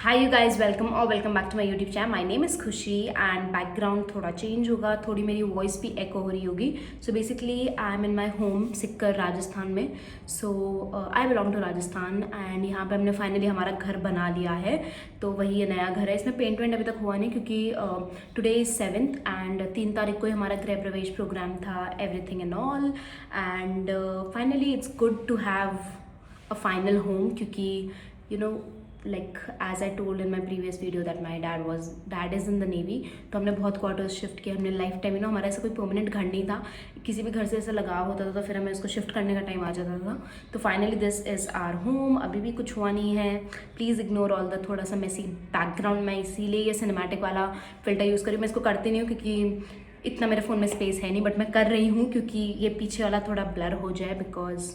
Hi you guys, welcome और welcome back to my YouTube channel. My name is Khushi and background थोड़ा change होगा, थोड़ी मेरी voice भी एको हो रही होगी। So basically I am in my home Sikar Rajasthan में। So I belong to Rajasthan and यहाँ पे हमने फाइनली हमारा घर बना लिया है। तो वही ये नया घर है, इसमें पेंट वेंट अभी तक हुआ नहीं क्योंकि टुडे इज़ 7th एंड 3 तारीख को ही हमारा गृह प्रवेश प्रोग्राम था, everything and all. And finally it's good to have a final home क्योंकि you know like as I told in my previous video that my dad is in the navy। तो हमने बहुत क्वार्टर्स शिफ्ट किए हमने life time. हमारा ऐसा कोई permanent घर नहीं था, किसी भी घर से ऐसा लगाव होता था तो फिर हमें उसको शिफ्ट करने का टाइम आ जाता था। तो finally this is our home. अभी भी कुछ हुआ नहीं है, प्लीज़ इग्नोर ऑल द थोड़ा सा मेसी बैकग्राउंड। मैं इसीलिए ये सिनेमैटिक वाला फिल्टर यूज़ करी। मैं इसको करती नहीं हूँ क्योंकि इतना मेरे फ़ोन में स्पेस है नहीं, बट मैं कर रही हूँ क्योंकि ये पीछे वाला थोड़ा ब्लर हो जाए। बिकॉज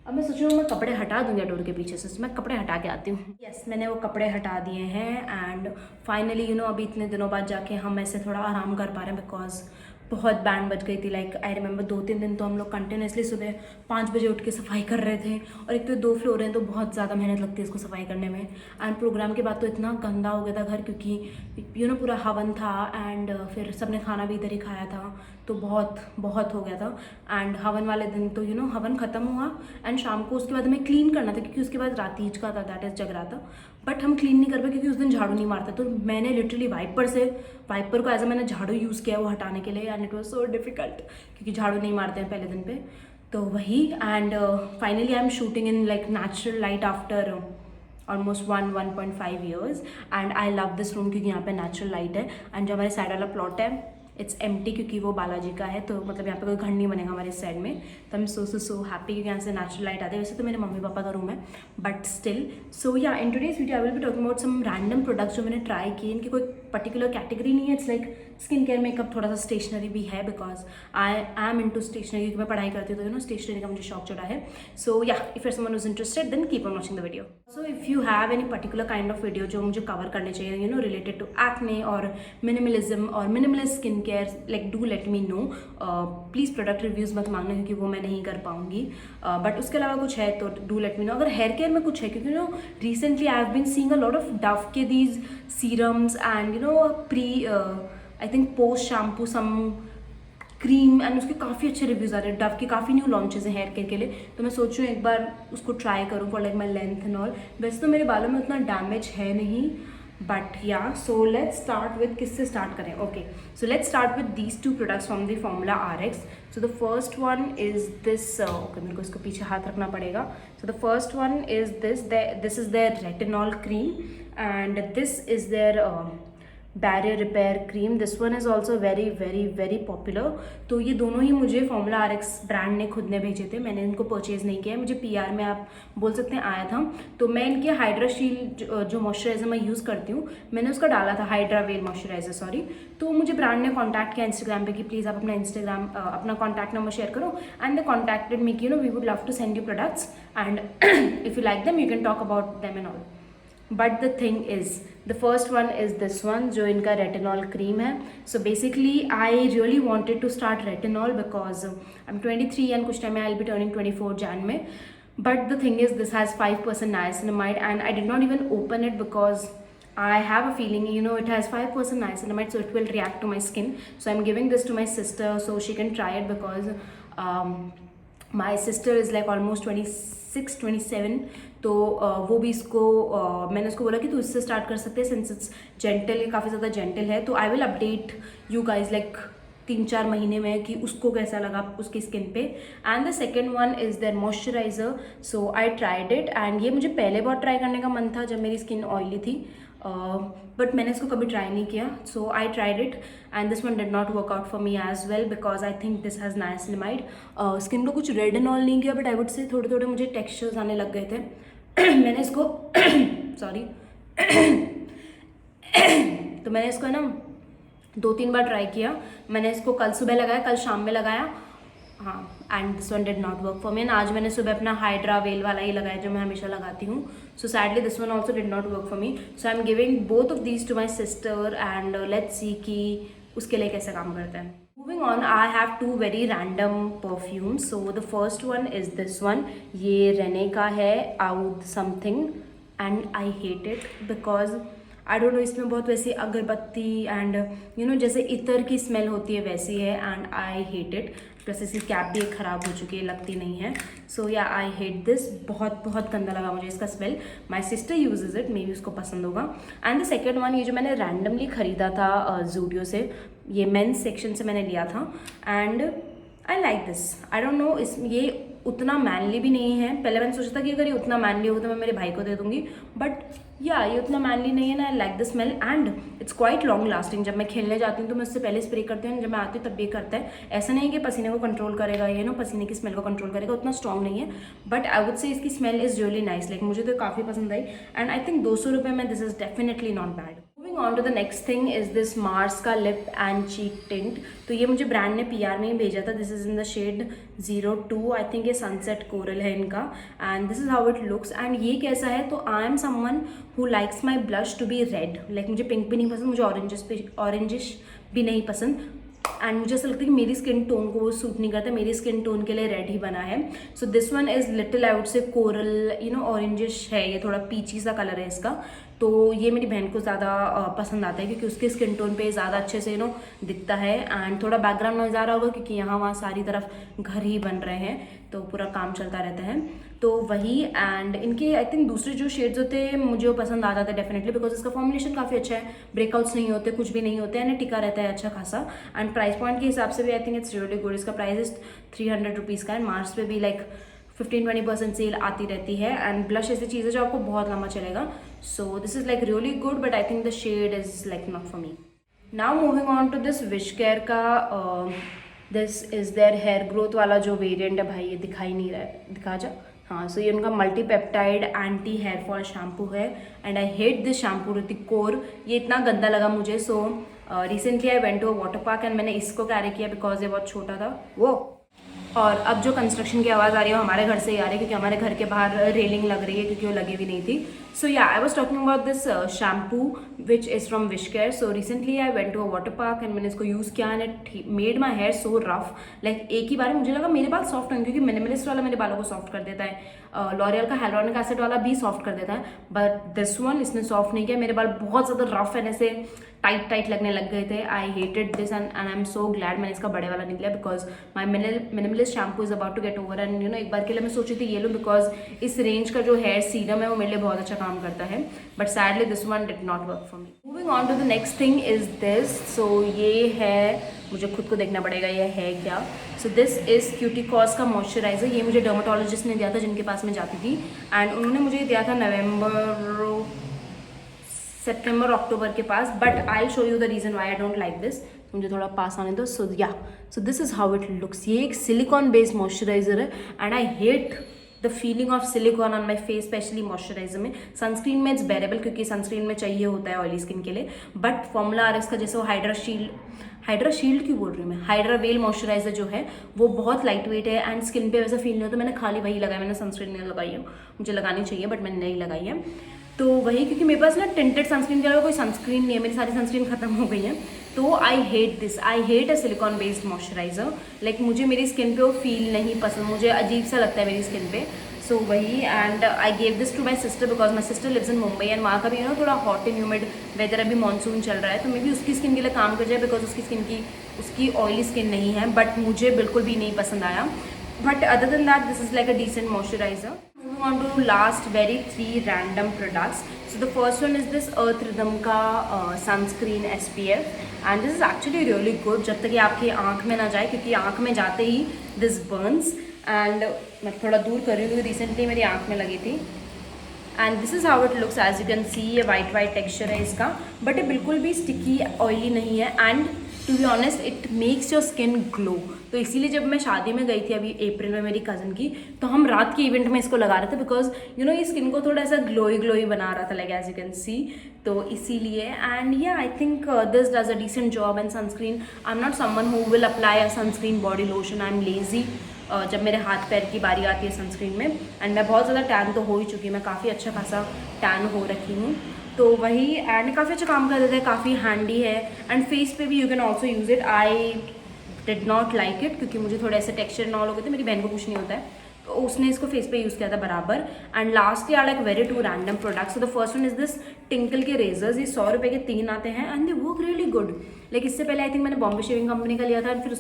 अब मैं सोच रही हूँ मैं कपड़े हटा दूँगी डोर के पीछे से, मैं कपड़े हटा के आती हूँ। यस, मैंने वो कपड़े हटा दिए हैं एंड फाइनली अभी इतने दिनों बाद जाके हम ऐसे थोड़ा आराम कर पा रहे हैं। बिकॉज बहुत बैंड बज गई थी। लाइक आई रिमेंबर 2-3 दिन तो हम लोग कंटिन्यूसली सुबह 5 बजे उठ के सफाई कर रहे थे। और एक तो 2 फ्लोर हैं तो बहुत ज़्यादा मेहनत लगती है इसको सफाई करने में। एंड प्रोग्राम के बाद तो इतना गंदा हो गया था घर क्योंकि पूरा हवन था एंड फिर सबने खाना भी इधर ही खाया था तो बहुत बहुत हो गया था। एंड हवन वाले दिन तो हवन ख़त्म हुआ एंड शाम को उसके बाद हमें क्लीन करना था क्योंकि उसके बाद रातीज का था, दैट इज़ जगराता। बट हम क्लीन नहीं कर पाए क्योंकि उस दिन झाड़ू नहीं मारते। तो मैंने लिटरली वाइपर को एज मैंने झाड़ू यूज़ किया वो हटाने के लिए and it was so difficult क्योंकि झाड़ू नहीं मारते हैं पहले दिन पे। तो वही and finally I am shooting in like natural light after almost 1.5 years and I love this room क्योंकि यहाँ पे नेचुरल लाइट है। एंड जो हमारे साइड वाला प्लॉट है इट्स एम्प्टी क्योंकि वो बालाजी का है, तो मतलब यहाँ पे कोई घर नहीं बनेगा हमारे इस साइड में। तो हम सो हैप्पी क्योंकि यहाँ से नेचुरल लाइट आती है। वैसे तो मेरे मम्मी पापा का रूम है but still. So yeah in today's video I will be talking about some random products जो मैंने ट्राई किए। इनकी कोई पर्टिकुलर कैटेगरी नहीं है, it's like skin care makeup, थोड़ा सा स्टेशनरी भी है because I am into stationery क्योंकि मैं पढ़ाई करती हूँ तो स्टेशनरी का मुझे शौक चढ़ा है। So yeah if someone is interested then keep on watching the video. So if you have any particular kind of video जो मुझे कवर करने चाहिए रिलेटेड टू एक्ने और मिनिमलिज्म और minimalist skin care, like do let me know. Please product reviews मत मांगना क्योंकि वो मैं नहीं कर पाऊंगी। बट उसके अलावा कुछ है तो डू लेट मी नो। अगर हेयर केयर में कुछ है क्योंकि recently I have been seeing a lot of Dove के these serums and pre I think post shampoo some cream and उसके काफ़ी अच्छे रिव्यूज़ आ रहे हैं। डव के काफ़ी न्यू लॉन्चेस हैं हेयर केयर के लिए, तो मैं सोच रही हूँ एक बार उसको ट्राई करूँ for like my length and all. वैसे तो मेरे बालों में उतना डैमेज है नहीं but yeah so let's start with किससे स्टार्ट करें। Okay, so let's start with these 2 products from the formula RX। So the first one is this. Okay, मेरे को इसको पीछे हाथ रखना पड़ेगा। So the first one is this is their retinol cream and this is their barrier repair cream. This one is also very very very popular. तो ये दोनों ही मुझे फॉर्मूला RX ब्रांड ने खुद ने भेजे थे, मैंने इनको परचेज़ नहीं किया है। मुझे PR में आप बोल सकते हैं आया था। तो मैं इनके हाइड्रा शील्ड जो मॉइस्चराइजर मैं यूज़ करती हूँ मैंने उसका डाला था, हाइड्रा वेल मॉइस्चराइजर सॉरी। तो मुझे ब्रांड ने कॉन्टैक्ट किया इंस्टाग्राम पे कि प्लीज़ आप अपना कॉन्टैक्ट नंबर शेयर करो एंड दे कॉन्टैक्टेड मी कि we would love to send you products and if you like them you can talk about them and all. But the thing is the first one is this one जो इनका retinol cream है। So basically I really wanted to start retinol because I am 23 and कुछ time में I will be turning 24 Jan में। But the thing is this has 5% niacinamide and I did not even open it because I have a feeling it has 5% niacinamide, so it will react to my skin. So I'm giving this to my sister so she can try it because my sister is like almost 26-27। तो वो भी इसको मैंने उसको बोला कि तू इससे स्टार्ट कर सकते हैं सिंस इट्स जेंटल है, काफ़ी ज़्यादा जेंटल है। तो I will update you guys like 3-4 महीने में कि उसको कैसा लगा उसकी स्किन पे। And the second one is their moisturizer. So I tried it and ये मुझे पहले बहुत ट्राई करने का मन था जब मेरी स्किन ऑयली थी बट मैंने इसको कभी ट्राई नहीं किया। So I tried it and this one did not work out for me as well because I think this has niacinamide. Skin को कुछ रेड एंड ऑल नहीं किया बट आई वुड से थोड़े थोड़े मुझे टेक्सचर्स आने लग गए थे। मैंने इसको सॉरी तो मैंने इसको 2-3 बार ट्राई किया। मैंने इसको कल सुबह लगाया, कल शाम में लगाया, हाँ, and this one did not work for me. And आज मैंने सुबह अपना हाइड्रा वेल वाला ही लगाया जो मैं हमेशा लगाती हूँ। So sadly this one also did not work for me. So I am giving both of these to my sister and let's see कि उसके लिए कैसे काम करते हैं। Moving on, I have 2 very random perfumes. So the first one is this one. ये Renee का है, Oud something. And I hate it because I don't no, इसमें बहुत वैसी अगरबत्ती एंड यू नो जैसे इतर की स्मेल होती है वैसी है, and I hate it. Plus इसकी कैप भी ख़राब हो चुकी है, लगती नहीं है। So yeah I hate this, बहुत बहुत गंदा लगा मुझे इसका smell. My sister uses it, maybe उसको पसंद होगा। एंड द सेकेंड वन, ये जो मैंने रैंडमली ख़रीदा था जूडियो से, ये मेंस सेक्शन से मैंने लिया था, and I like this. I don't no, इस ये उतना मैनली भी नहीं है। पहले मैंने सोचा था कि अगर ये उतना मैनली होगा तो मैं मेरे भाई को दे दूँगी, बट या ये उतना मैनली नहीं है ना। I like the smell and it's quite long lasting. जब मैं खेलने जाती हूँ तो मैं उससे पहले स्प्रे करती हूँ, जब मैं आती हूँ तब भी करता है। ऐसा नहीं है कि पसीने को कंट्रोल करेगा, ये नो पसीने की स्मेल को कंट्रोल करेगा, उतना स्ट्रॉन्ग नहीं है, बट आई वुड से इसकी smell is really nice. Like मुझे तो काफ़ी पसंद आई, एंड आई थिंक 200 रुपये में this is definitely not bad. Moving on to the next thing is this Mars का लिप एंड चीक टिंट। तो ये मुझे ब्रांड ने PR में ही भेजा था। This is in the shade 02, I think ये सनसेट कोरल है इनका, and this is how it looks. एंड ये कैसा है, तो I am someone who likes my blush to be red. Like मुझे पिंक भी नहीं पसंद, मुझे ऑरेंजिश भी नहीं पसंद, एंड मुझे ऐसा लगता है कि मेरी स्किन टोन को वो सूट नहीं करता, मेरी स्किन टोन के लिए रेड ही बना है। So this one is little I would say coral, you know orangish है, ये थोड़ा पीची सा कलर है इसका। तो ये मेरी बहन को ज़्यादा पसंद आता है क्योंकि उसके स्किन टोन पे ज़्यादा अच्छे से दिखता है। एंड थोड़ा बैकग्राउंड नॉइज़ आ रहा होगा क्योंकि यहाँ वहाँ सारी तरफ घर ही बन रहे हैं, तो पूरा काम चलता रहता है। तो वही, एंड इनके आई थिंक दूसरे जो शेड्स होते हैं मुझे वो पसंद आ जाता है डेफिनेटली, बिकॉज इसका फॉर्मुलेशन काफ़ी अच्छा है, ब्रेकआउट्स नहीं होते, कुछ भी नहीं होते हैं, टिका रहता है अच्छा खासा। एंड प्राइस पॉइंट के हिसाब से भी I think it's really good. इसका प्राइस 300 रुपीज़ का है। मार्स पे भी लाइक 15-20% सेल आती रहती है। एंड ब्लश ऐसी चीज़ है जो आपको बहुत लंबा चलेगा। So this is like really good, but I think the shade is like not for me. Now moving on to this WishCare का this is there hair growth वाला जो वेरिएंट है। भाई ये दिखाई नहीं रहा है, दिखा जा। हाँ, सो ये उनका multipeptide anti hair fall shampoo है, and I hate this shampoo ऋतिक कोर। ये इतना गंदा लगा मुझे। So recently I went to a water park and मैंने इसको कैरी किया बिकॉज ये बहुत छोटा था वो। और अब जो कंस्ट्रक्शन की आवाज़ आ रही है वो हमारे घर से ही आ रही है क्योंकि हमारे घर के बाहर रेलिंग लग रही है क्योंकि वो लगी भी नहीं थी। So yeah I was talking about this shampoo which is from Wishcare. So recently I went to a water park and मैंने इसको यूज़ किया and it made my hair so rough. Like एक ही बार मुझे लगा मेरे बाल सॉफ्ट होंगे क्योंकि मिनिमलिस्ट वाला मेरे बालों को सॉफ्ट कर देता है, लॉरियल का हाइलुरोनिक एसिड वाला भी सॉफ्ट कर देता है, बट दिस वन इसने सॉफ्ट नहीं किया। मेरे बाल बहुत ज़्यादा रफ एंड ऐसे टाइट लगने लग गए थे। I hated this and I am so glad मैंने इसका बड़े वाला निकला because my minimalist shampoo is about to get over. And you know एक बार के लिए मैं सोची थी ये लो बिकॉज इस रेंज का जो हेयर सीरम है वो मेरे लिए बहुत अच्छा काम करता है, but sadly this one did not work for me. Moving on to the next thing is this. So ये है, मुझे खुद को देखना पड़ेगा ये है क्या। सो दिस इज़ क्यूटिकॉस का मॉइस्चराइजर। ये मुझे डर्माटोलॉजिस्ट ने दिया था जिनके पास मैं जाती थी, एंड उन्होंने मुझे दिया था सितंबर अक्टूबर के पास, but I show you the reason why I don't like this. मुझे थोड़ा पास आने दो। So yeah, so this is how it looks. ये एक सिलिकॉन बेस्ड मॉइस्चराइजर है and I hate the feeling of silicone on my face, especially moisturiser में। Sunscreen में इट्स बेरेबल क्योंकि सनस्क्रीन में चाहिए होता है ऑयली स्किन के लिए, बट फॉर्मूला RX का जैसे वो हाइड्रा शील्ड क्यों बोल रही हूँ मैं, हाइड्रा वेल मॉइस्चराइजर जो है वो बहुत लाइट वेट है एंड स्किन पे वैसा फील नहीं होता। मैंने खाली वही लगाया, मैंने सनस्क्रीन नहीं लगाई है, मुझे लगानी चाहिए बट मैंने नहीं लगाई है। तो वही, क्योंकि मेरे पास ना टिंटेड सनस्क्रीन के अलावा कोई सनस्क्रीन नहीं है, मेरी सारी सनस्क्रीन खत्म हो गई है। तो आई hate this, I hate a silicon based moisturiser. Like मुझे मेरी स्किन पे वो फील नहीं पसंद, मुझे अजीब सा लगता है मेरी स्किन पे। सो वही, and I gave this to my sister because my sister lives in Mumbai and वहाँ का भी थोड़ा हॉट एंड ह्यूमिड वेदर, अभी मानसून चल रहा है, तो मे बी उसकी स्किन के लिए काम कर जाए बिकॉज उसकी ऑयली स्किन नहीं है, बट मुझे बिल्कुल भी नहीं पसंद आया। But other than that this is like a decent moisturizer. Moving on to last very 3 random products. So the first one is this Earth Rhythm का sunscreen SPF and this is actually really good जब तक ये आपकी आँख में ना जाए, क्योंकि आँख में जाते ही this burns and मैं थोड़ा दूर कर रही हूँ क्योंकि रिसेंटली मेरी आँख में लगी थी। And this is how it looks, as you can see ये वाइट टेक्स्चर है इसका, बट ये बिल्कुल भी स्टिकी ऑयली नहीं है and to be honest it makes your skin glow. तो इसीलिए जब मैं शादी में गई थी अभी अप्रैल में मेरी कज़न की, तो हम रात के इवेंट में इसको लगा रहे थे बिकॉज यू नो ये स्किन को थोड़ा ऐसा ग्लोई बना रहा था, like as you can see, तो इसीलिए। And yeah I think this does a decent job and sunscreen. I am not someone who will apply a sunscreen body lotion, I am lazy जब मेरे हाथ पैर की बारी आती है सनस्क्रीन में। एंड मैं बहुत ज़्यादा टैन तो हो ही चुकी, मैं काफ़ी अच्छा खासा टैन हो रखी हूँ, तो वही। एंड काफ़ी अच्छा काम कर देता है, काफ़ी हैंडी है एंड फेस पे भी you can also use it. I did not like it क्योंकि मुझे थोड़े ऐसे टेक्स्चर नॉल हो गए थे, मेरी बहन को कुछ नहीं होता है, उसने इसको फेस पे यूज़ किया था बराबर. And lastly are like very two random products. So the first one is this Tinkle के रेजर्स. ये 100 रुपये के 3 आते हैं and they work really good. Like इससे पहले आई थिंक मैंने बॉम्बे शेविंग कंपनी का लिया था, फिर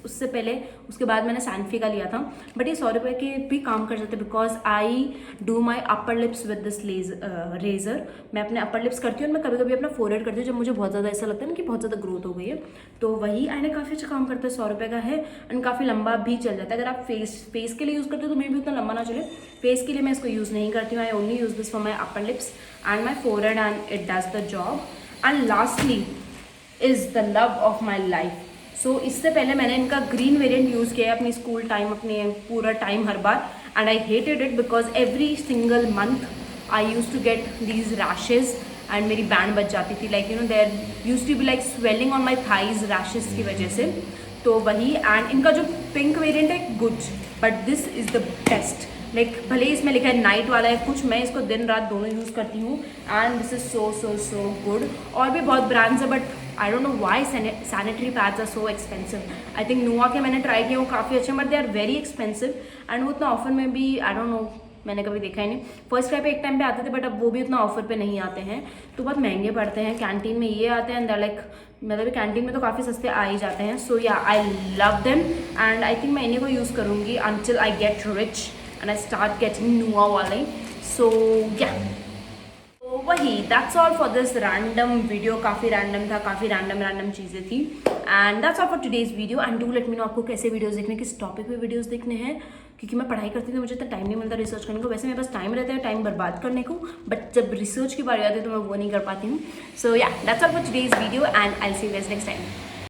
उससे पहले उसके बाद मैंने सैनफी का लिया था. बट ये 100 रुपये के भी काम कर सकते because I do my upper lips with this razor. मैं अपने अपर लिप्स करती हूँ और मैं कभी कभी अपना फोरहेड करती हूँ जब मुझे बहुत ज़्यादा ऐसा लगता है ना कि बहुत ज़्यादा ग्रोथ हो गई है. तो वही आईने काफ़ी अच्छा काम करता है. 100 रुपये का है एंड काफ़ी लंबा भी चल जाता है. अगर आप फेस के लिए यूज़ करते हो तो मे भी उतना लंबा ना चले. फेस के लिए मैं इसको यूज़ नहीं करती हूँ. I only use this for my upper lips and my forehead and it does the job. And lastly is the love of my life. So इससे पहले मैंने इनका ग्रीन वेरिएंट यूज़ किया है अपनी स्कूल टाइम, अपने पूरा टाइम हर बार. And I hated it because every single month I used to get these rashes and मेरी बैंड बच जाती थी. Like you know there used to be like swelling on my thighs rashes की वजह से. तो वही. एंड इनका जो पिंक वेरिएंट है good, but this is the best. Like भले ही इसमें लिखा है नाइट वाला है कुछ, मैं इसको दिन रात दोनों यूज़ करती हूँ and this is so so so good. और भी बहुत ब्रांड्स है but I don't know why sanitary pads are so expensive. I think नोवा के मैंने ट्राई किए वो काफ़ी अच्छे but they are very expensive and वो उतना ऑफर में भी आई डोंट नो, मैंने कभी देखा ही नहीं. फर्स्ट ट्राई पे एक टाइम पे आते थे बट अब वो भी उतना ऑफर पे नहीं आते हैं तो बहुत महंगे पड़ते हैं. कैंटीन में ये आते हैं लाइक मतलब कैंटीन में तो काफ़ी सस्ते आ ही जाते हैं. सो yeah I love them and I think मैं इन्हीं को यूज़ करूँगी until I get rich and I start getting नुआ वाले. सो या वही that's all for this random video. काफ़ी रैंडम था, काफ़ी रैंडम चीज़ें थी. And that's all for today's video. And do let me no आपको कैसे वीडियोस देखने, किस टॉपिक पे वीडियोस देखने हैं, क्योंकि मैं पढ़ाई करती थी मुझे इतना टाइम नहीं मिलता रिसर्च करने को. वैसे मेरे पास टाइम रहता है टाइम बर्बाद करने को, बट जब रिसर्च की बारी आती है तो मैं वो नहीं कर पाती हूँ. सो या that's all for today's video and I will see you guys next time.